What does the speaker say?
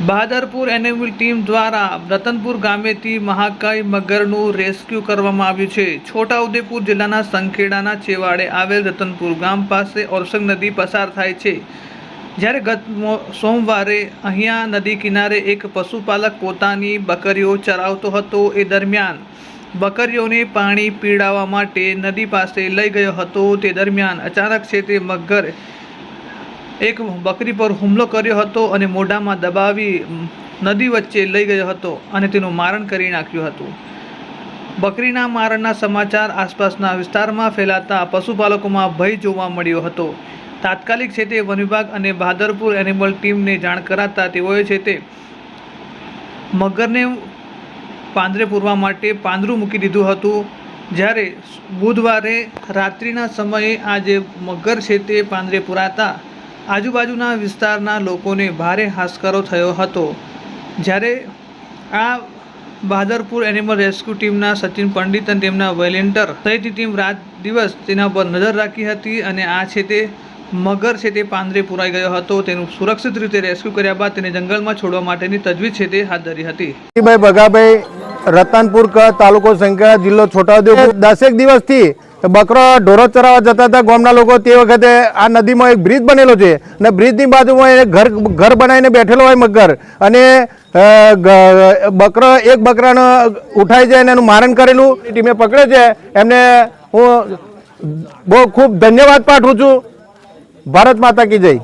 બહાદરપુર animal team દ્વારા Ratanpur ગામેથી મહાકાય મગરનું rescue કરવામાં આવ્યું છે। છોટાઉદેપુર જિલ્લાના સંખેડાના છેવાડે આવેલ રતનપુર ગામ પાસે ઓરસંગ નદી પસાર થાય છે। જ્યારે ગત સોમવારે અહીંયા નદી કિનારે એક પશુપાલક પોતાની બકરીઓ ચરાવતો હતો। એ દરમિયાન બકરીઓને પાણી પીવડાવવા માટે નદી પાસે લઈ ગયો હતો। તે દરમિયાન અચાનક છે તે મગર એક બકરી પર હુમલો કર્યો હતો અને મોઢામાં દબાવી નદી વચ્ચે લઈ ગયો હતો અને તેનું મારણ કરી નાખ્યું હતું। બકરીના મારણના સમાચાર આસપાસના વિસ્તારમાં ફેલાતા પશુપાલકોમાં ભય જોવા મળ્યો હતો। તાત્કાલિક છે તે વન વિભાગ અને બહાદરપુર એનિમલ ટીમને જાણ કરાતા તેઓએ છે તે મગરને પાંદરે પૂરવા માટે પાંદરું મૂકી દીધું હતું। જ્યારે બુધવારે રાત્રિના સમયે આ જે મગર છે તે પાંદરે પૂરાતા આજુબાજુના વિસ્તારના લોકોને ભારે હાશકારો થયો હતો। જ્યારે આ બહાદરપુર એનિમલ રેસ્ક્યુ ટીમના સચિન પંડિત અને તેમના વોલેન્ટિયર સહિતની ટીમ રાત દિવસ તેના પર નજર રાખી હતી અને આ છે તે મગર છે તે પાંદરે પૂરાઈ ગયો હતો। તેનું સુરક્ષિત રીતે રેસ્ક્યુ કર્યા બાદ તેને જંગલમાં છોડવા માટેની તજવીજ છે તે હાથ ધરી હતી। ભાઈ બગાભાઈ રતનપુર તાલુકો સંખેડા જિલ્લો છોટાઉદેપુર 10 દિવસથી બકરો ઢોરો ચરાવવા જતા હતા ગામના લોકો। તે વખતે આ નદીમાં એક બ્રિજ બનેલો છે અને બ્રિજની બાજુમાં ઘર બનાવીને બેઠેલો હોય મગર અને એક બકરાને ઉઠાઈ જાય અને એનું મારણ કરેલું ટીમે પકડે છે। એમને હું બહુ ખૂબ ધન્યવાદ પાઠવું છું। ભારત માતા કી જય।